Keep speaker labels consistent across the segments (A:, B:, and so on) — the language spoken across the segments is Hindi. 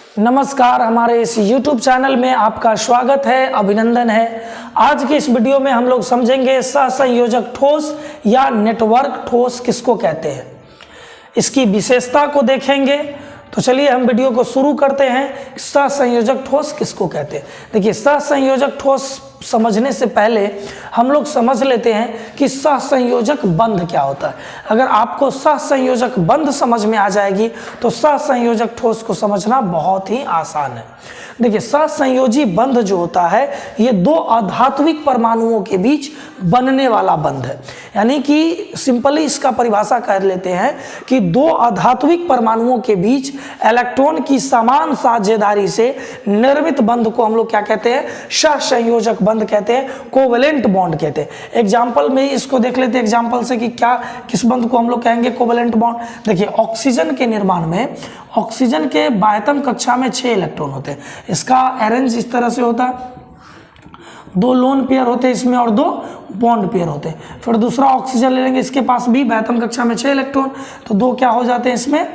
A: नमस्कार, हमारे इस YouTube चैनल में आपका स्वागत है, अभिनंदन है। आज के इस वीडियो में हम लोग समझेंगे सहसंयोजक ठोस या नेटवर्क ठोस किसको कहते हैं, इसकी विशेषता को देखेंगे। तो चलिए हम वीडियो को शुरू करते हैं। सहसंयोजक ठोस किसको कहते हैं। देखिए, सहसंयोजक ठोस समझने से पहले हम लोग समझ लेते हैं कि सहसंयोजक बंध क्या होता है। अगर आपको सहसंयोजक बंध समझ में आ जाएगी तो सहसंयोजक ठोस को समझना बहुत ही आसान है। देखिए, सहसंयोजी बंध जो होता है ये दो अधात्विक परमाणुओं के बीच बनने वाला बंध है। यानी कि सिंपली इसका परिभाषा कर लेते हैं कि दो अधात्विक परमाणुओं के बीच इलेक्ट्रॉन की समान साझेदारी से निर्मित बंध को हम लोग क्या कहते हैं, सहसंयोजक बंध कहते हैं, कोवेलेंट बॉन्ड कहते हैं। एग्जाम्पल में इसको देख लेते हैं एग्जाम्पल से कि क्या किस बंध को हम लोग कहेंगे कोवेलेंट बॉन्ड। देखिए, ऑक्सीजन के निर्माण में ऑक्सीजन के बाह्यतम कक्षा में 6 इलेक्ट्रॉन होते हैं। इसका अरेंज इस तरह से होता है, 2 लोन पेयर होते हैं इसमें और 2 बॉन्ड पेयर होते हैं। फिर दूसरा ऑक्सीजन ले लेंगे, इसके पास भी बाह्यतम कक्षा में 6 इलेक्ट्रॉन, तो 2 क्या हो जाते हैं इसमें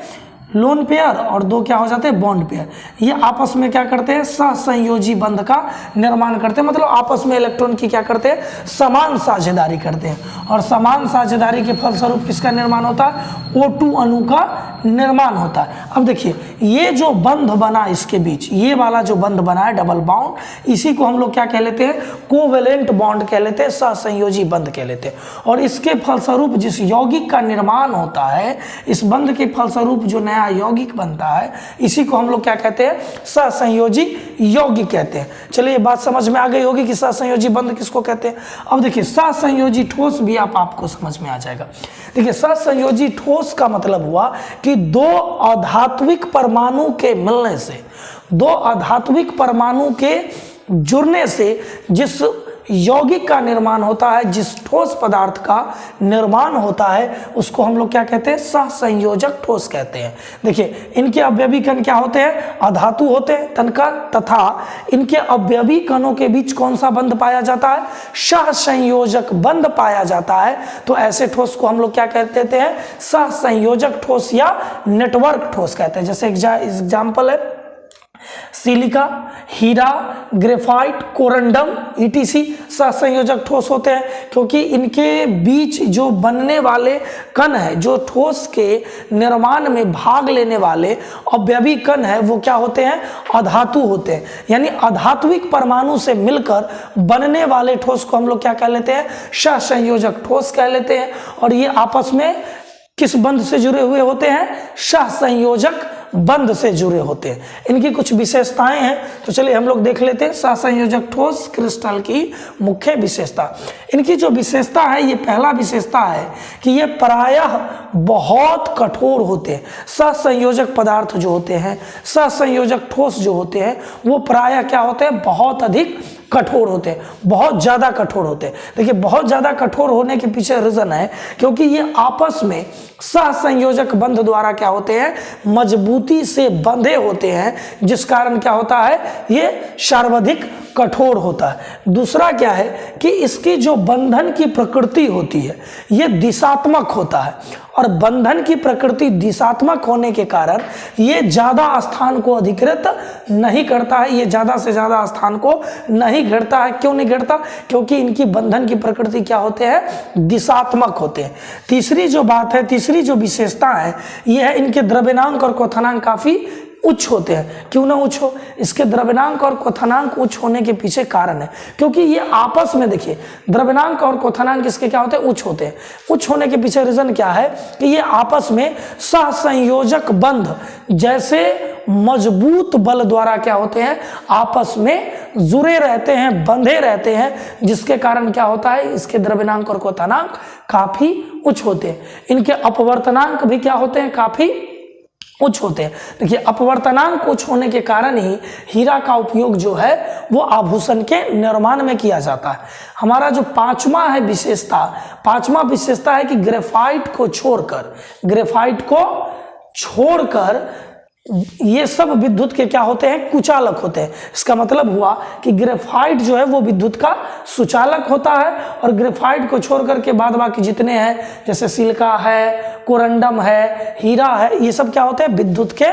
A: लोन पेयर और 2 क्या हो जाते हैं बॉन्ड पेयर। ये आपस में क्या करते हैं, सहसंयोजी बंध का निर्माण करते हैं। मतलब आपस में इलेक्ट्रॉन की क्या करते हैं, समान साझेदारी करते हैं। और समान साझेदारी के फलस्वरूप किसका निर्माण होता है, O2 अणु का निर्माण होता है। अब देखिए, ये जो बंध बना इसके बीच, ये वाला जो बंध बना है डबल बॉन्ड, इसी को हम लोग क्या कह लेते हैं, कोवेलेंट बॉन्ड कह लेते हैं, सहसंयोजी बंध कह लेते हैं। और इसके फलस्वरूप जिस यौगिक का निर्माण होता है, इस बंध के फलस्वरूप जो नया यौगिक बनता है, इसी को हम लोग क्या कहते हैं, सहसंयोजी यौगिक कहते हैं। चलिए, ये बात समझ में आ गई होगी कि सहसंयोजी बंध किसको कहते हैं। अब देखिए, सहसंयोजी ठोस भी आपको समझ में आ जाएगा। देखिए, सहसंयोजी ठोस का मतलब हुआ कि 2 अधात्विक परमाणु के मिलने से, 2 अधात्विक परमाणु के जुड़ने से जिस यौगिक का निर्माण होता है, जिस ठोस पदार्थ का निर्माण होता है, उसको हम लोग क्या कहते हैं, सहसंयोजक ठोस कहते हैं। देखिए, इनके अवयवी कण क्या होते हैं, अधातु होते हैं तनका, तथा इनके अवयवी कणों के बीच कौन सा बंध पाया जाता है, सहसंयोजक बंध पाया जाता है। तो ऐसे ठोस को हम लोग क्या कहते हैं, सहसंयोजक ठोस या नेटवर्क ठोस कहते हैं। जैसे एग्जाम्पल है सिलिका, हीरा, ग्रेफाइट, कोरंडम ETC सहसंयोजक ठोस होते हैं, क्योंकि इनके बीच जो बनने वाले कण है, जो ठोस के निर्माण में भाग लेने वाले अवयवी कण है, वो क्या होते हैं, अधातु होते हैं। यानी अधात्विक परमाणु से मिलकर बनने वाले ठोस को हम लोग क्या कह लेते हैं, सहसंयोजक ठोस कह लेते हैं। और ये आपस में किस बंध से जुड़े हुए होते हैं, सहसंयोजक बंध से जुड़े होते हैं। इनकी कुछ विशेषताएं हैं, तो चलिए हम लोग देख लेते हैं सहसंयोजक ठोस क्रिस्टल की मुख्य विशेषता। इनकी जो विशेषता है, ये पहला विशेषता है कि ये प्रायः बहुत कठोर होते हैं। सहसंयोजक पदार्थ जो होते हैं, सहसंयोजक ठोस जो होते हैं, वो प्रायः क्या होते हैं, बहुत अधिक कठोर होते हैं, बहुत ज़्यादा कठोर होते हैं। देखिए, बहुत ज़्यादा कठोर होने के पीछे रीजन है क्योंकि ये आपस में सहसंयोजक बंध द्वारा क्या होते हैं, मजबूती से बंधे होते हैं, जिस कारण क्या होता है, ये सर्वाधिक कठोर होता है। दूसरा क्या है कि इसकी जो बंधन की प्रकृति होती है, ये दिशात्मक होता है। और बंधन की प्रकृति दिशात्मक होने के कारण ये ज़्यादा स्थान को अधिकृत नहीं करता है, ये ज़्यादा से ज़्यादा स्थान को नहीं घेरता है। क्यों नहीं घेरता, क्योंकि इनकी बंधन की प्रकृति क्या होते हैं, दिशात्मक होते हैं। तीसरी जो बात है, तीसरी जो विशेषता है, ये है इनके द्रव्यनांक और क्वथनांक काफ़ी उच्च होते हैं। क्यों ना उच्च हो, इसके द्रव्यनांक और क्वथनांक उच्च होने के पीछे कारण है क्योंकि ये आपस में, देखिए, द्रव्यनांक और क्वथनांक इसके क्या होते हैं, उच्च होते हैं। उच्च होने के पीछे रीजन क्या है कि ये आपस में सहसंयोजक बंध जैसे मजबूत बल द्वारा क्या होते हैं, आपस में जुड़े रहते हैं, बंधे रहते हैं, जिसके कारण क्या होता है, इसके द्रव्यनांक और क्वथनांक काफी उच्च होते हैं। इनके अपवर्तनांक भी क्या होते हैं, काफी उच्च होते हैं। देखिए, अपवर्तनांक उच्च होने के कारण ही हीरा का उपयोग जो है वो आभूषण के निर्माण में किया जाता है। हमारा जो पांचवा विशेषता है कि ग्रेफाइट को छोड़कर ये सब विद्युत के क्या होते हैं, कुचालक होते हैं। इसका मतलब हुआ कि ग्रेफाइट जो है वो विद्युत का सुचालक होता है और ग्रेफाइट को छोड़ करके बाद बाकी जितने हैं जैसे सिलिका है, कोरंडम है, हीरा है, ये सब क्या होते हैं, विद्युत के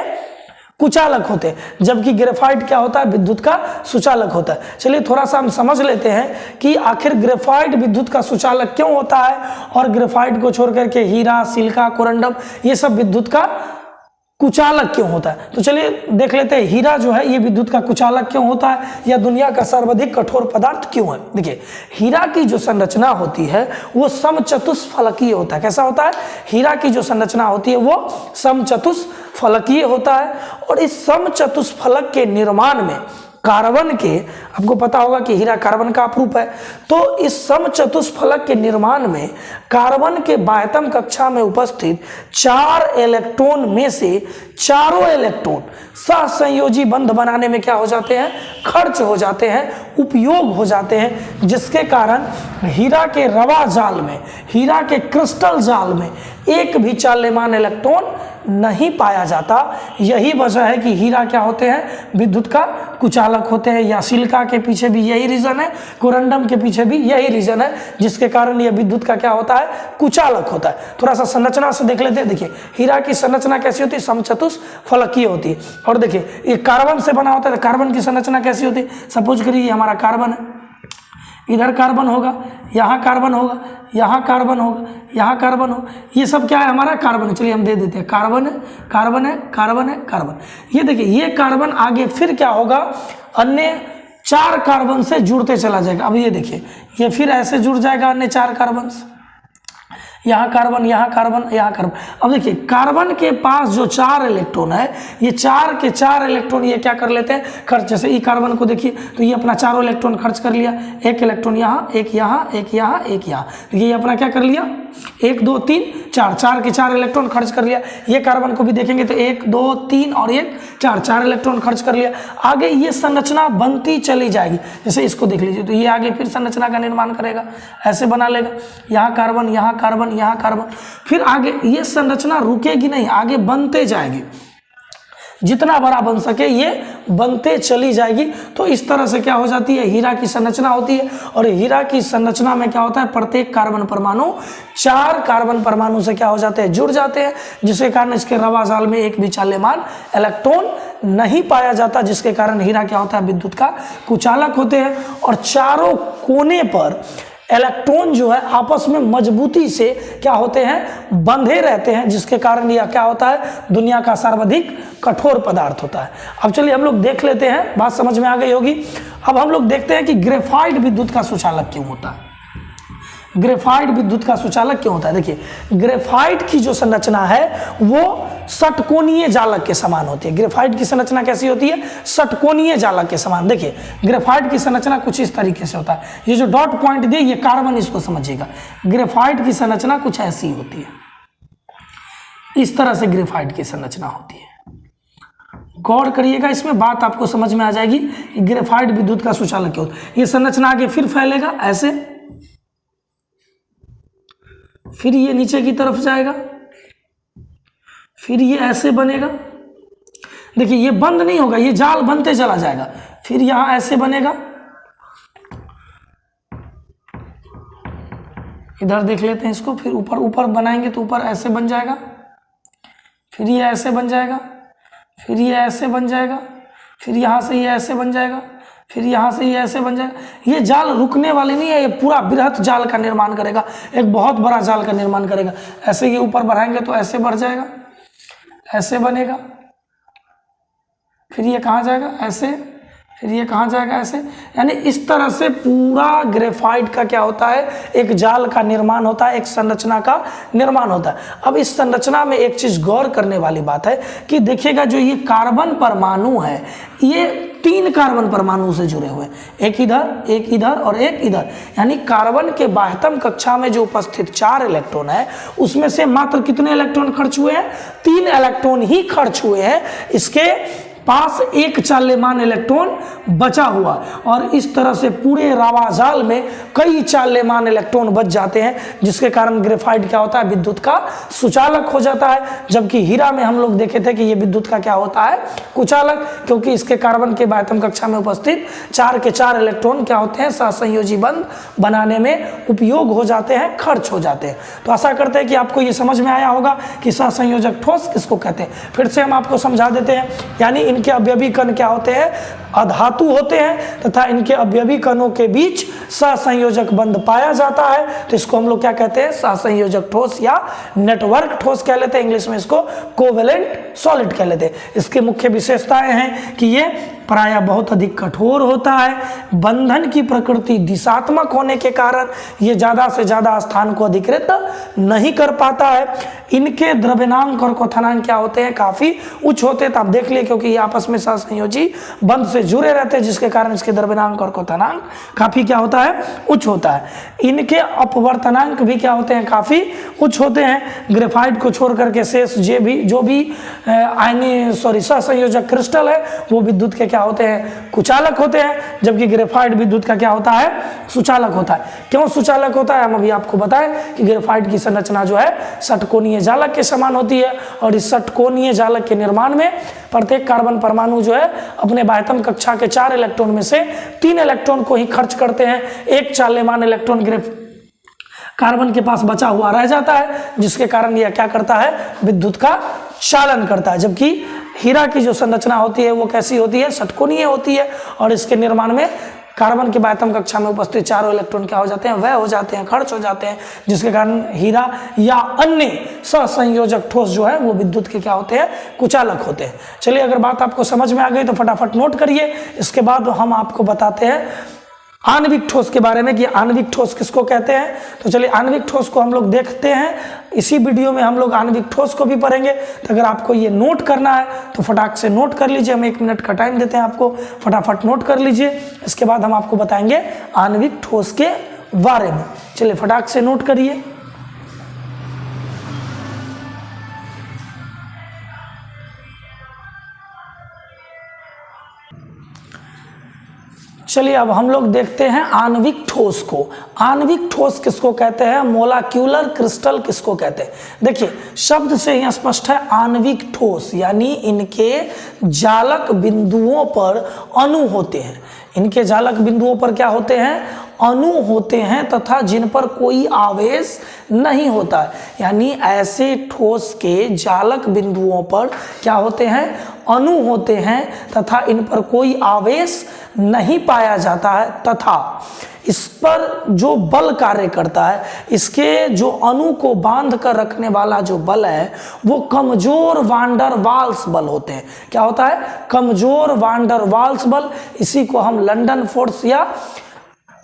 A: कुचालक होते हैं, जबकि ग्रेफाइट क्या होता है, विद्युत का सुचालक होता है। चलिए थोड़ा सा हम समझ लेते हैं कि आखिर ग्रेफाइट विद्युत का सुचालक क्यों होता है और ग्रेफाइट को छोड़ करके हीरा, सिलिका, कोरंडम ये सब विद्युत का कुचालक क्यों होता है। तो चलिए देख लेते हैं हीरा जो है ये विद्युत का कुचालक क्यों होता है या दुनिया का सर्वाधिक कठोर पदार्थ क्यों है। देखिए हीरा की जो संरचना होती है वो समचतुष्फलकीय होता है। कैसा होता है, हीरा की जो संरचना होती है वो समचतुष्फलकीय होता है। और इस समचतुष्फलक के निर्माण में कार्बन के, आपको पता होगा कि हीरा कार्बन का अपरूप है, तो इस समचतुष्फलक के निर्माण में कार्बन के बाह्यतम कक्षा में उपस्थित 4 इलेक्ट्रॉन में से चारों इलेक्ट्रॉन सहसंयोजी बंध बनाने में क्या हो जाते हैं, खर्च हो जाते हैं, उपयोग हो जाते हैं, जिसके कारण हीरा के रवा जाल में, हीरा के क्रिस्टल जाल में एक भी चाल्यमान इलेक्ट्रॉन नहीं पाया जाता। यही वजह है कि हीरा क्या होते हैं, विद्युत का कुचालक होते हैं। या सिलिका के पीछे भी यही रीजन है, कोरंडम के पीछे भी यही रीजन है, जिसके कारण यह विद्युत का क्या होता है, कुचालक होता है। थोड़ा सा संरचना से देख लेते हैं। देखिए हीरा की संरचना कैसी होती है, समचतुष्फलकीय होती है। और देखिए ये कार्बन से बना होता है, तो कार्बन की संरचना कैसी होती है, सपोज करिए हमारा कार्बन है, इधर कार्बन होगा, यहाँ कार्बन होगा, यहाँ कार्बन होगा, यहाँ कार्बन होगा, ये सब क्या है, हमारा कार्बन है। चलिए हम दे देते हैं कार्बन है, कार्बन है, कार्बन है, कार्बन। ये देखिए ये कार्बन आगे फिर क्या होगा, अन्य 4 कार्बन से जुड़ते चला जाएगा। अब ये देखिए ये फिर ऐसे जुड़ जाएगा अन्य 4 कार्बन से, यहाँ कार्बन, यहाँ कार्बन, यहाँ कार्बन। अब देखिए कार्बन के पास जो 4 इलेक्ट्रॉन है, ये 4 के 4 इलेक्ट्रॉन ये क्या कर लेते हैं, खर्च। जैसे ई कार्बन को देखिए तो ये अपना 4 इलेक्ट्रॉन खर्च कर लिया, एक इलेक्ट्रॉन यहाँ, एक यहाँ, एक यहाँ, एक यहाँ। देखिए ये अपना क्या कर लिया, 1 2 3 4, 4 के 4 इलेक्ट्रॉन खर्च कर लिया। ये कार्बन को भी देखेंगे तो 1 2 3 और 1 4, 4 इलेक्ट्रॉन खर्च कर लिया। आगे ये संरचना बनती चली जाएगी। जैसे इसको देख लीजिए तो ये आगे फिर संरचना का निर्माण करेगा, ऐसे बना लेगा, यहाँ कार्बन, यहाँ कार्बन, यहाँ कार्बन। फिर आगे ये संरचना रुकेगी नहीं, आगे बनते जाएगी, जितना बड़ा बन सके ये बनते चली जाएगी। तो इस तरह से क्या हो जाती है, हीरा की संरचना होती है। और हीरा की संरचना में क्या होता है, प्रत्येक कार्बन परमाणु 4 कार्बन परमाणु से क्या हो जाते हैं, जुड़ जाते हैं, जिसके कारण इसके रवा जाल में एक भी चाल्यमान इलेक्ट्रॉन नहीं पाया जाता, जिसके कारण हीरा क्या होता है, विद्युत का कुचालक होते हैं। और चारों कोने पर इलेक्ट्रॉन जो है आपस में मजबूती से क्या होते हैं, बंधे रहते हैं, जिसके कारण यह क्या होता है, दुनिया का सर्वाधिक कठोर पदार्थ होता है। अब चलिए हम लोग देख लेते हैं, बात समझ में आ गई होगी। अब हम लोग देखते हैं कि ग्रेफाइट विद्युत का सुचालक क्यों होता है। ग्रेफाइट विद्युत का सुचालक क्यों होता है। देखिए ग्रेफाइट की जो संरचना है वो षटकोणीय जालक के समान होती है। ग्रेफाइट की संरचना कैसी होती है, षटकोणीय जालक के समान। देखिए ग्रेफाइट की संरचना कुछ इस तरीके से होता है, ये जो डॉट पॉइंट दिए ये कार्बन, इसको समझिएगा। ग्रेफाइट की संरचना कुछ ऐसी होती है, इस तरह से ग्रेफाइट की संरचना होती है। गौर करिएगा, इसमें बात आपको समझ में आ जाएगी कि ग्रेफाइट विद्युत का सुचालक क्यों होता है। ये संरचना आगे फिर फैलेगा ऐसे, फिर ये नीचे की तरफ जाएगा, फिर ये ऐसे बनेगा। देखिए ये बंद नहीं होगा, ये जाल बनते चला जाएगा। फिर यहां ऐसे बनेगा, इधर देख लेते हैं इसको। फिर ऊपर ऊपर बनाएंगे तो ऊपर ऐसे बन जाएगा, फिर ये ऐसे बन जाएगा, फिर ये ऐसे बन जाएगा, फिर यहां से ये ऐसे बन जाएगा, फिर यहाँ से ये ऐसे बन जाएगा। ये जाल रुकने वाले नहीं है, ये पूरा बृहत जाल का निर्माण करेगा, एक बहुत बड़ा जाल का निर्माण करेगा। ऐसे ये ऊपर बढ़ाएंगे तो ऐसे बढ़ जाएगा, ऐसे बनेगा, फिर ये कहाँ जाएगा, ऐसे, फिर ये कहाँ जाएगा, ऐसे। यानी इस तरह से पूरा ग्रेफाइट का क्या होता है, एक जाल का निर्माण होता है, एक संरचना का निर्माण होता है। अब इस संरचना में एक चीज गौर करने वाली बात है कि देखिएगा जो ये कार्बन परमाणु है ये 3 कार्बन परमाणु से जुड़े हुए, एक इधर, एक इधर और एक इधर। यानी कार्बन के बाह्यतम कक्षा में जो उपस्थित 4 इलेक्ट्रॉन है उसमें से मात्र कितने इलेक्ट्रॉन खर्च हुए हैं, 3 इलेक्ट्रॉन ही खर्च हुए हैं। इसके पास एक चाल्यमान इलेक्ट्रॉन बचा हुआ, और इस तरह से पूरे रावाजाल में कई चाल्यमान इलेक्ट्रॉन बच जाते हैं, जिसके कारण ग्रेफाइट क्या होता है, विद्युत का सुचालक हो जाता है। जबकि हीरा में हम लोग देखे थे कि ये विद्युत का क्या होता है, कुचालक, क्योंकि इसके कार्बन के बाध्यम कक्षा में उपस्थित 4 के 4 इलेक्ट्रॉन क्या होते हैं, सहसंयोजी बंध बनाने में उपयोग हो जाते हैं, खर्च हो जाते हैं। तो आशा करते हैं कि आपको ये समझ में आया होगा कि सहसंयोजक ठोस किसको कहते हैं। फिर से हम आपको समझा देते हैं, यानी इनके अवयवी कण क्या होते हैं, अधातु होते हैं, तथा इनके अवयवी कणों के बीच सहसंयोजक बंध पाया जाता है। तो इसको हम लोग क्या कहते हैं, सहसंयोजक ठोस या नेटवर्क ठोस कह लेते हैं, इंग्लिश में इसको कोवेलेंट सॉलिड कह लेते हैं। इसके मुख्य विशेषताएं हैं कि ये प्रायः बहुत अधिक कठोर होता है, बंधन की प्रकृति दिशात्मक होने के कारण ये ज्यादा से ज्यादा स्थान को अधिकृत नहीं कर पाता है। इनके द्रव्यनांक और क्वथनांक क्या होते हैं, काफी उच्च होते हैं। तो आप देख लिए, क्योंकि ये आपस में सहसंयोजी बंध से जुड़े रहते हैं, जिसके कारण इसके द्रव्यनांक और क्वथनांक काफी क्या होता है, उच्च होता है। इनके अपवर्तनांक भी क्या होते हैं, काफी उच्च होते हैं। ग्रेफाइट को छोड़ करके शेष जो भी सहसंयोजक क्रिस्टल है वो विद्युत के क्या होते हैं, कुचालक होते हैं, जबकि ग्रेफाइट विद्युत का क्या होता है, सुचालक होता है। क्यों सुचालक होता है, हम अभी आपको बताएं कि ग्रेफाइट की संरचना जो है षटकोणीय जालक के समान होती है, और इस षटकोणीय जालक के निर्माण में प्रत्येक कार्बन परमाणु जो है अपने बाध्यम कक्षा के 4 इलेक्ट्रॉन में से 3 इलेक्ट्रॉन को ही खर्च करते हैं। एक चाल्यमान इलेक्ट्रॉन कार्बन के पास बचा हुआ रह जाता है, जिसके कारण यह क्या करता है, विद्युत का चालन करता है। जबकि हीरा की जो संरचना होती है वो कैसी होती है, षटकोणीय होती है, और इसके निर्माण में कार्बन के बाध्यम कक्षा में उपस्थित 4 इलेक्ट्रॉन क्या हो जाते हैं, वह हो जाते हैं, खर्च हो जाते हैं, जिसके कारण हीरा या अन्य सहसंयोजक ठोस जो है वो विद्युत के क्या होते हैं, कुचालक होते हैं। चलिए, अगर बात आपको समझ में आ गई तो फटाफट नोट करिए। इसके बाद हम आपको बताते हैं आणविक ठोस के बारे में कि आणविक ठोस किसको कहते हैं। तो चलिए, आणविक ठोस को हम लोग देखते हैं। इसी वीडियो में हम लोग आणविक ठोस को भी पढ़ेंगे। तो अगर आपको ये नोट करना है तो फटाक से नोट कर लीजिए, हम 1 मिनट का टाइम देते हैं आपको, फटाफट नोट कर लीजिए। इसके बाद हम आपको बताएंगे आणविक ठोस के बारे में। चलिए फटाक से नोट करिए। चलिए, अब हम लोग देखते हैं आणविक ठोस को। आणविक ठोस किसको कहते हैं, मोलाक्यूलर क्रिस्टल किसको कहते हैं। देखिए, शब्द से ही स्पष्ट है, आणविक ठोस यानी इनके जालक बिंदुओं पर अणु होते हैं। इनके जालक बिंदुओं पर क्या होते हैं, अणु होते हैं, तथा जिन पर कोई आवेश नहीं होता है। यानी ऐसे ठोस के जालक बिंदुओं पर क्या होते हैं, अणु होते हैं, तथा इन पर कोई आवेश नहीं पाया जाता है, तथा इस पर जो बल कार्य करता है, इसके जो अणु को बांध कर रखने वाला जो बल है वो कमजोर वांडर वाल्स बल होते हैं। क्या होता है, कमजोर वांडर वाल्स बल। इसी को हम लंदन फोर्स या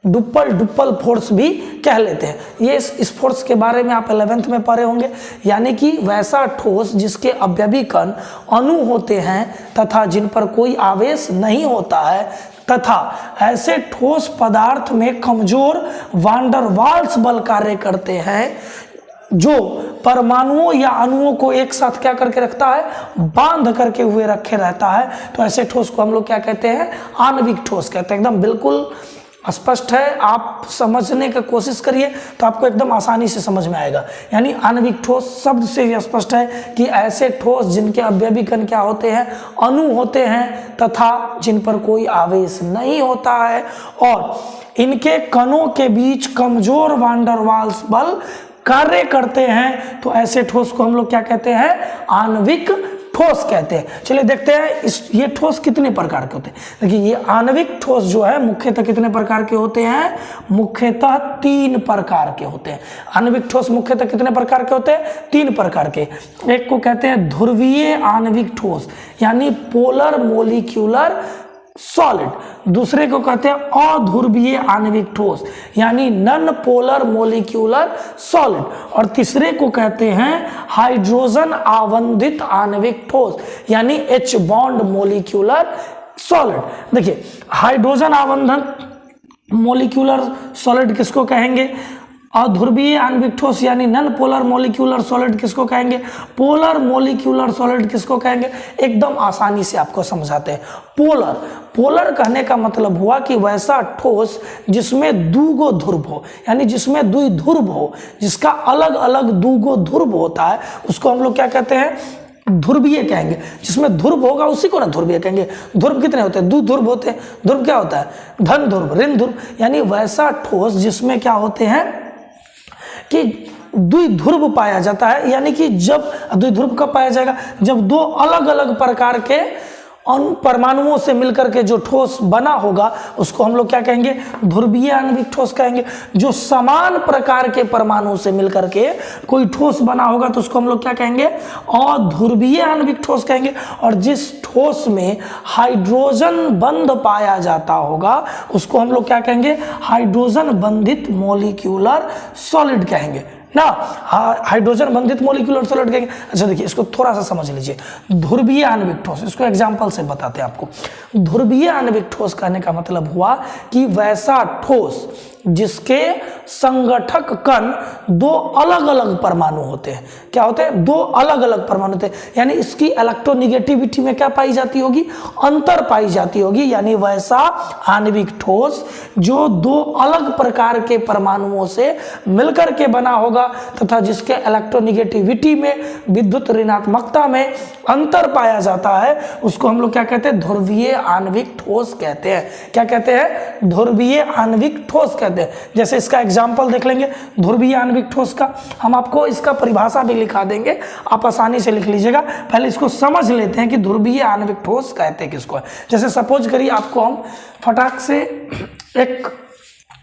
A: डुप्पल फोर्स भी कह लेते हैं। ये इस फोर्स के बारे में आप 11th में पढ़े होंगे। यानी कि वैसा ठोस जिसके अवयवी कण अणु होते हैं तथा जिन पर कोई आवेश नहीं होता है, तथा ऐसे ठोस पदार्थ में कमजोर वांडर वाल्स बल कार्य करते हैं, जो परमाणुओं या अणुओं को एक साथ क्या करके रखता है, बांध करके हुए रखे रहता है। तो ऐसे ठोस को हम लोग क्या कहते हैं, आणविक ठोस कहते हैं। एकदम बिल्कुल स्पष्ट है, आप समझने की कोशिश करिए तो आपको एकदम आसानी से समझ में आएगा। यानी आणविक ठोस शब्द से ही स्पष्ट है कि ऐसे ठोस जिनके अवयवी कण क्या होते हैं, अणु होते हैं, तथा जिन पर कोई आवेश नहीं होता है, और इनके कणों के बीच कमजोर वांडर वाल्स बल कार्य करते हैं। तो ऐसे ठोस को हम लोग क्या कहते हैं, आणविक ठोस कहते हैं। चलिए देखते हैं ये ठोस कितने प्रकार के होते हैं। देखिए, ये आणविक ठोस जो है मुख्यतः कितने प्रकार के होते हैं, मुख्यतः 3 प्रकार के होते हैं। आणविक ठोस मुख्यतः कितने प्रकार के होते हैं, 3 प्रकार के। एक को कहते हैं ध्रुवीय आणविक ठोस यानी पोलर मोलिक्यूलर सॉलिड। दूसरे को कहते हैं अध्रुवीय आणविक ठोस यानी नॉन पोलर मोलिक्यूलर सॉलिड। और तीसरे को कहते हैं हाइड्रोजन आवंधित आणविक ठोस यानी H बॉन्ड मोलिक्यूलर सॉलिड। देखिए, हाइड्रोजन आवंधन मोलिक्यूलर सॉलिड किसको कहेंगे, अध्रुवीय आणविक ठोस यानी नॉन पोलर मॉलिक्यूलर सॉलिड किसको कहेंगे? पोलर मॉलिक्यूलर सॉलिड किसको कहेंगे? एकदम आसानी से आपको समझाते हैं। पोलर, पोलर कहने का मतलब हुआ कि वैसा ठोस जिसमें दूगो ध्रुव हो, यानी जिसमें दुई ध्रुव हो, जिसका अलग अलग दूगो ध्रुव होता है, उसको हम लोग क्या कहते हैं? ध्रुवीय कहेंगे। जिसमें ध्रुव होगा उसी को ना ध्रुवीय कहेंगे। ध्रुव कितने होते हैं? दो ध्रुव होते हैं। ध्रुव क्या होता है? धन ध्रुव, ऋण ध्रुव, यानी वैसा ठोस जिसमें क्या होते हैं कि द्विध्रुव पाया जाता है। यानी कि जब द्विध्रुव कब पाया जाएगा? जब दो अलग अलग प्रकार के परमाणुओं से मिलकर के जो ठोस बना होगा उसको हम लोग क्या कहेंगे? ध्रुवीय आणविक ठोस कहेंगे। जो समान प्रकार के परमाणु से मिलकर के कोई ठोस बना होगा तो उसको हम लोग क्या कहेंगे? अध्रुवीय आणविक ठोस कहेंगे। और जिस ठोस में हाइड्रोजन बंध पाया जाता होगा उसको हम लोग क्या कहेंगे? हाइड्रोजन बंधित मॉलिक्यूलर सॉलिड कहेंगे ना। हाइड्रोजन बंधित मॉलिक्यूलर सॉलिड कहेंगे। अच्छा देखिए, इसको थोड़ा सा समझ लीजिए। ध्रुवीय आणविक ठोस, इसको एग्जांपल से बताते हैं आपको। ध्रुवीय आणविक ठोस कहने का मतलब हुआ कि वैसा ठोस जिसके संगठक कण दो अलग अलग परमाणु होते हैं। क्या होते हैं? दो अलग अलग परमाणु होते हैं, यानी इसकी इलेक्ट्रोनिगेटिविटी में क्या पाई जाती होगी? अंतर पाई जाती होगी। यानी वैसा आणविक ठोस जो दो अलग प्रकार के परमाणुओं से मिलकर के बना होगा तथा जिसके इलेक्ट्रोनिगेटिविटी में, विद्युत ऋणात्मकता में अंतर पाया जाता है, उसको हम लोग क्या कहते हैं? ध्रुवीय आणविक ठोस कहते हैं। क्या कहते हैं? ध्रुवीय आणविक ठोस कहते हैं। जैसे इसका एग्जांपल देख लेंगे ध्रुवीय आणविक ठोस का। हम आपको इसका परिभाषा भी लिखा देंगे, आप आसानी से लिख लीजिएगा। पहले इसको समझ लेते हैं कि ध्रुवीय आणविक ठोस कहते हैं किसको है। जैसे सपोज करिए आपको हम फटाक से एक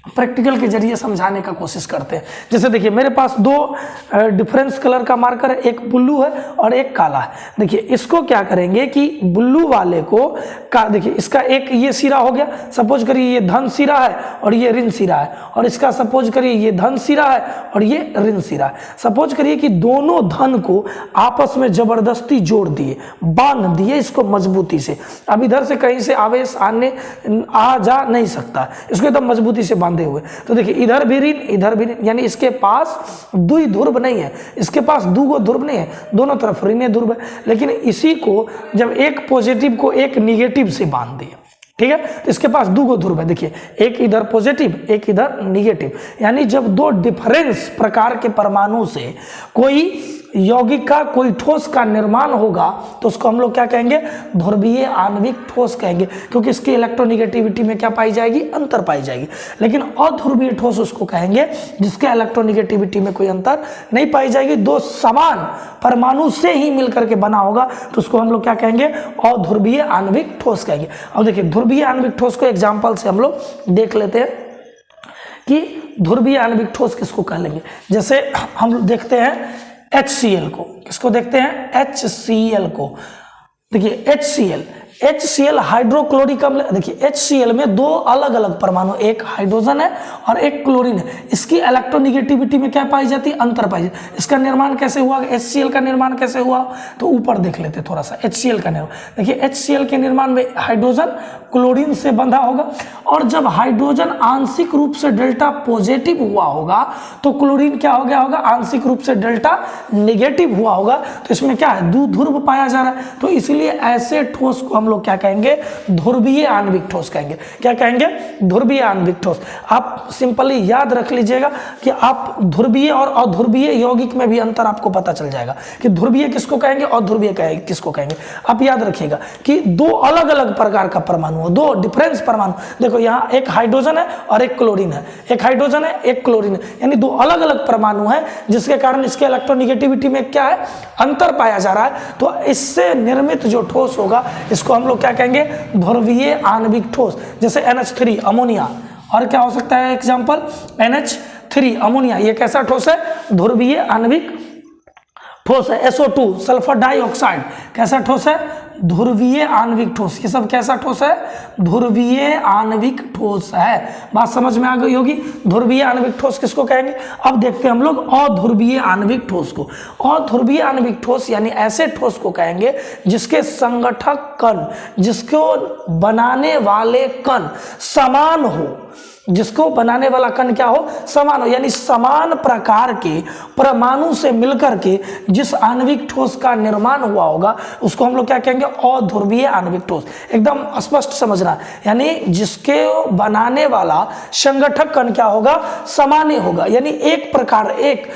A: प्रैक्टिकल के जरिए समझाने का कोशिश करते हैं। जैसे देखिए, मेरे पास दो डिफरेंस कलर का मार्कर है, एक ब्लू है और एक काला है। देखिए, इसको क्या करेंगे कि ब्लू वाले को देखिए, इसका एक ये सिरा हो गया, सपोज करिए ये धन सिरा है और ये ऋण सिरा है, और इसका सपोज करिए ये धन सिरा है और ये ऋण सिरा है। सपोज करिए कि दोनों धन को आपस में जबरदस्ती जोड़ दिए, बांध दिए इसको मजबूती से। अब इधर से कहीं से आवेश आ जा नहीं सकता, इसको एकदम मजबूती से बांधे हुए। तो देखिए, इधर भी ऋण इधर भी ऋण, यानी इसके पास द्वि ध्रुव नहीं है, इसके पास दूगो ध्रुव नहीं है, दोनों तरफ ऋण ध्रुव है। लेकिन इसी को जब एक पॉजिटिव को एक निगेटिव से बांध दिया, ठीक है, तो इसके पास दूगो ध्रुव है। देखिए, एक इधर पॉजिटिव एक इधर निगेटिव, यानी जब दो डिफरेंस प्रकार के परमाणु से कोई यौगिक का, कोई ठोस का निर्माण होगा तो उसको हम लोग क्या कहेंगे? ध्रुवीय आणविक ठोस कहेंगे, क्योंकि इसकी इलेक्ट्रोनिगेटिविटी में क्या पाई जाएगी? अंतर पाई जाएगी। लेकिन अध्रुवीय ठोस उसको कहेंगे जिसके इलेक्ट्रोनिगेटिविटी में कोई अंतर नहीं पाई जाएगी, दो समान परमाणु से ही मिलकर के बना होगा, तो उसको हम लोग क्या कहेंगे? अध्रुवीय आणविक ठोस कहेंगे। अब देखिए, ध्रुवीय आणविक ठोस को एग्जाम्पल से हम लोग देख लेते हैं कि ध्रुवीय आणविक ठोस किसको कह लेंगे। जैसे हम देखते हैं HCl को, किसको देखते हैं? HCl को। देखिए, HCl हाइड्रोक्लोरिक अम्ल। देखिए, HCl में दो अलग अलग परमाणु, एक हाइड्रोजन है और एक क्लोरीन है। इसकी इलेक्ट्रोनिगेटिविटी में क्या पाई जाती है? अंतर पाई जाती है। इसका निर्माण कैसे हुआ? HCl का निर्माण कैसे हुआ? तो ऊपर देख लेते थोड़ा सा। HCl का निर्माण देखिए, HCl के निर्माण में हाइड्रोजन क्लोरीन से बंधा होगा, और जब हाइड्रोजन आंशिक रूप से डेल्टा पॉजिटिव हुआ होगा तो क्लोरीन क्या हो गया होगा? आंशिक रूप से डेल्टा नेगेटिव हुआ होगा। तो इसमें क्या है? द्विध्रुव पाया जा रहा है। तो इसलिए ऐसे ठोस को हम लोग क्या कहेंगे? ध्रुवीय आणविक ठोस कहेंगे। क्या कहेंगे? ध्रुवीय आणविक ठोस। आप सिंपली याद रख लीजिएगा कि आप ध्रुवीय और अध्रुवीय यौगिक में भी अंतर आपको पता चल जाएगा कि ध्रुवीय किसको कहेंगे और ध्रुवीय किसको कहेंगे। आप याद रखिएगा कि दो अलग अलग प्रकार का परमाणु, दो डिफरेंस परमाणु। देखो, यहाँ एक हाइड्रोजन है और एक क्लोरीन है, एक हाइड्रोजन है एक क्लोरीन है, यानी दो अलग अलग परमाणु है, जिसके कारण इसके इलेक्ट्रोनिगेटिविटी में क्या है? अंतर पाया जा रहा है। तो इससे निर्मित जो ठोस होगा इसको हम लोग क्या कहेंगे? ध्रुवीय आणविक ठोस। जैसे NH3 अमोनिया, और क्या हो सकता है एग्जांपल? NH3 अमोनिया, ये कैसा ठोस है? ध्रुवीय आणविक ठोस है। SO2 सल्फर डाइऑक्साइड कैसा ठोस है? ध्रुवीय आणविक ठोस। ये सब कैसा ठोस है? ध्रुवीय आणविक ठोस है। बात समझ में आ गई होगी। ध्रुवीय आणविक ठोस किसको कहेंगे? अब देखते हैं हम लोग अध्रुवीय आणविक ठोस को। अध्रुवीय आणविक ठोस यानी ऐसे ठोस को कहेंगे जिसके संगठक कण, जिसको बनाने वाले कण समान हो, जिसको बनाने वाला कण क्या हो, समान हो, यानी समान प्रकार के परमाणु से मिलकर के जिस आणविक ठोस का निर्माण हुआ होगा उसको हम लोग क्या कहेंगे, अध्रुवीय आणविक ठोस। एकदम स्पष्ट समझना, यानी जिसके बनाने वाला संगठक कण क्या होगा, समान ही होगा, यानी एक प्रकार एक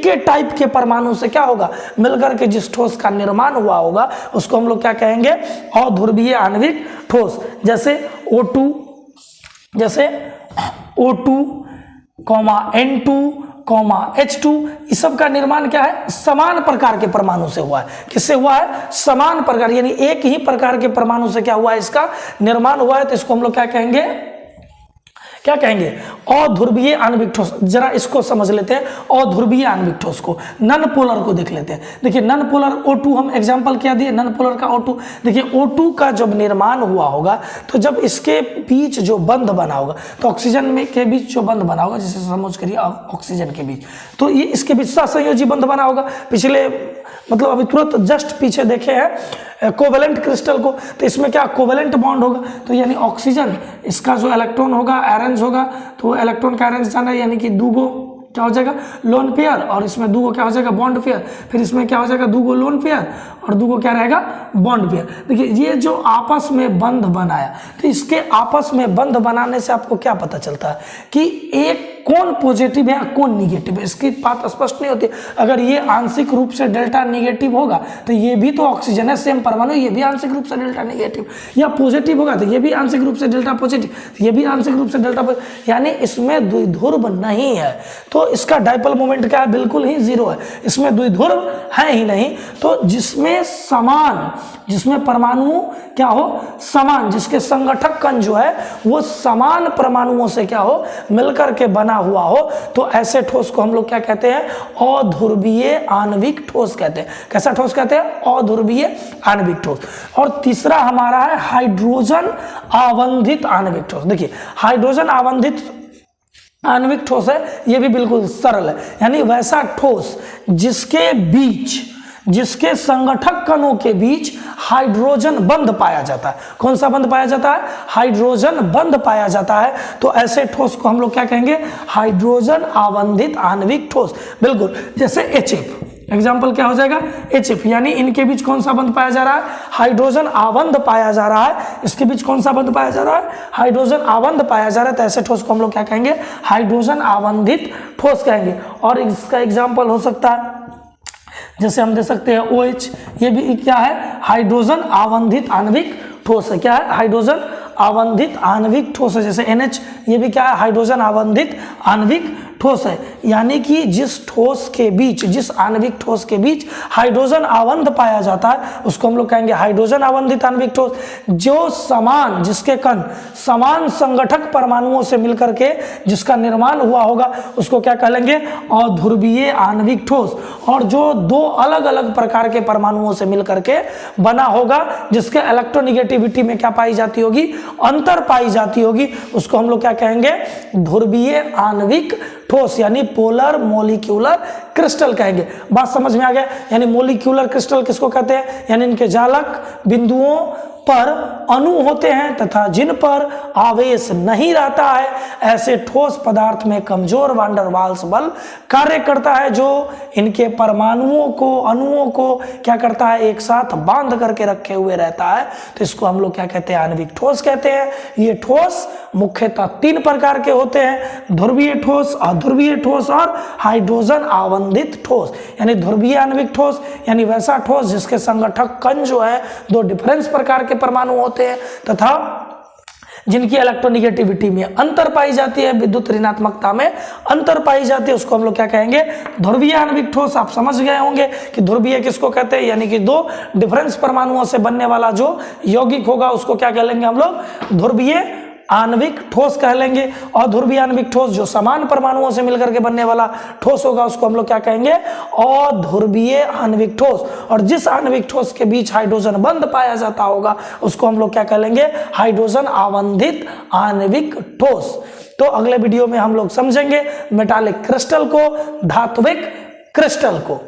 A: के टाइप के परमाणु से क्या होगा, मिलकर के जिस ठोस का निर्माण हुआ होगा उसको हम लोग क्या कहेंगे, अध्रुवीय आणविक ठोस। जैसे O2, जैसे O2, N2, H2, इस सब का निर्माण क्या है, समान प्रकार के परमाणु से हुआ है। किससे हुआ है, समान प्रकार, यानी एक ही प्रकार के परमाणु से क्या हुआ है, इसका निर्माण हुआ है। तो इसको हम लोग क्या कहेंगे, क्या कहेंगे, अध्रुवीय आणविक ठोस। जरा इसको समझ लेते हैं, अध्रुवीय आणविक ठोस को, नन पोलर को देख लेते हैं। देखिए नन पोलर O2 हम एग्जांपल क्या दिए, नन पोलर का O2। देखिए O2 का जब निर्माण हुआ होगा तो जब इसके बीच जो बंध बना होगा, तो ऑक्सीजन में के बीच जो बंध बना होगा, जैसे समझ करिए ऑक्सीजन के बीच, तो ये इसके बीच सहसंयोजी बंध बना होगा। पिछले मतलब अभी तुरंत जस्ट पीछे देखे हैं कोवेलेंट क्रिस्टल को, तो इसमें क्या कोवेलेंट बॉन्ड होगा, तो यानी ऑक्सीजन इसका जो इलेक्ट्रॉन होगा अरेंज होगा, तो इलेक्ट्रॉन का अरेंज जाना है, यानी कि दूगो क्या हो जाएगा, लोन पेयर, और इसमें दूगो क्या हो जाएगा, बॉन्ड पेयर, फिर इसमें क्या हो जाएगा, दूगो लोन पेयर और दूगो क्या रहेगा, बॉन्ड पेयर। देखिए ये जो आपस में बंध बनाया, तो इसके आपस में बंध बनाने से आपको क्या पता चलता है कि एक कौन पॉजिटिव है कौन निगेटिव है, इसकी बात स्पष्ट नहीं होती। अगर ये आंशिक रूप से डेल्टा निगेटिव होगा तो ये भी तो ऑक्सीजन है, सेम परमाणु, ये भी आंशिक रूप से डेल्टा निगेटिव, या पॉजिटिव होगा तो ये भी आंशिक रूप से डेल्टा पॉजिटिव, ये भी आंशिक रूप से डेल्टा पॉजिटिव, यानी इसमें द्विध्रुव नहीं है। तो इसका डाइपोल मोमेंट क्या है, बिल्कुल ही जीरो है, इसमें द्विध्रुव है ही नहीं। तो जिसमें समान, जिसमें परमाणु क्या हो, समान, जिसके संगठक कण जो है वो समान परमाणुओं से क्या हो, मिलकर के बना हुआ हो, तो ऐसे ठोस को हम लोग क्या कहते हैं, अध्रुवीय आणविक ठोस कहते हैं। कैसा ठोस कहते हैं, अध्रुवीय आणविक ठोस। और तीसरा हमारा है हाइड्रोजन आवंधित आणविक ठोस। देखिए हाइड्रोजन आवंधित आणविक ठोस है, ये भी बिल्कुल सरल है, यानी वैसा ठोस जिसके बीच, जिसके संगठक कणों के बीच हाइड्रोजन बंध पाया जाता है। कौन सा बंध पाया जाता है, हाइड्रोजन बंध पाया जाता है। तो ऐसे ठोस को हम लोग क्या कहेंगे, हाइड्रोजन आवंधित आणविक ठोस। बिल्कुल, जैसे HF, एग्जाम्पल क्या हो जाएगा, HF, यानी इनके बीच कौन सा बंध पाया जा रहा है, हाइड्रोजन आवंध पाया जा रहा है। इसके बीच कौन सा बंध पाया जा रहा है, हाइड्रोजन आवंध पाया जा रहा है। तो ऐसे ठोस को हम लोग क्या कहेंगे, हाइड्रोजन आवंधित ठोस कहेंगे। और इसका एग्जाम्पल हो सकता है, जैसे हम दे सकते हैं OH, ये भी क्या है, हाइड्रोजन आवंधित आणविक ठोस है। क्या है, हाइड्रोजन आवंधित आणविक ठोस है। जैसे NH, ये भी क्या है, हाइड्रोजन आवंधित आणविक ठोस है। यानी कि जिस ठोस के बीच, जिस आणविक ठोस के बीच हाइड्रोजन आवंध पाया जाता है उसको हम लोग कहेंगे हाइड्रोजन आवंधित आणविक ठोस। जो समान, जिसके कण समान संगठक परमाणुओं से मिलकर के जिसका निर्माण हुआ होगा उसको क्या कहेंगे, अध्रुवीय आणविक ठोस। और जो दो अलग अलग प्रकार के परमाणुओं से मिलकर के बना होगा, जिसके इलेक्ट्रोनिगेटिविटी में क्या पाई जाती होगी, अंतर पाई जाती होगी, उसको हम लोग क्या कहेंगे, ध्रुवीय आणविक ठोस, यानी पोलर मॉलिक्यूलर क्रिस्टल कहेंगे। बात समझ में आ गया, यानी मॉलिक्यूलर क्रिस्टल किसको कहते हैं, यानी इनके जालक बिंदुओं पर अणु होते हैं तथा जिन पर आवेश नहीं रहता है, ऐसे ठोस पदार्थ में कमजोर वान डर वाल्स बल कार्य करता है, जो इनके परमाणुओं को, अणुओं को क्या करता है, एक साथ बांध करके रखे हुए रहता है। तो इसको हम लोग क्या कहते हैं, आणविक ठोस कहते हैं। ये ठोस मुख्यतः 3 प्रकार के होते हैं, ध्रुवीय ठोस, अध्रुवीय ठोस और हाइड्रोजन आवंधित ठोस। यानी ध्रुवीय आणविक ठोस यानी वैसा ठोस जिसके संगठक कण जो है 2 डिफरेंस प्रकार के परमाणु होते हैं तथा जिनकी इलेक्ट्रोनिगेटिविटी में अंतर पाई जाती है, विद्युत ऋणात्मकता में अंतर पाई जाती है, उसको हम लोग क्या कहेंगे, ध्रुवीय आणविक ठोस। आप समझ गए होंगे कि ध्रुवीय किसको कहते हैं, यानी कि 2 डिफरेंस परमाणुओं से बनने वाला जो यौगिक होगा उसको क्या कह लेंगे हम लोग, ध्रुवीय आणविक ठोस कह लेंगे। और ध्रुवीय आणविक ठोस जो समान परमाणुओं से मिलकर के बनने वाला ठोस होगा उसको हम लोग क्या कहेंगे, अध्रुवीय आणविक ठोस। और जिस आणविक ठोस के बीच हाइड्रोजन बंध पाया जाता होगा उसको हम लोग क्या कह लेंगे, हाइड्रोजन आवंधित आणविक ठोस। तो अगले वीडियो में हम लोग समझेंगे मेटालिक क्रिस्टल को, धात्विक क्रिस्टल को।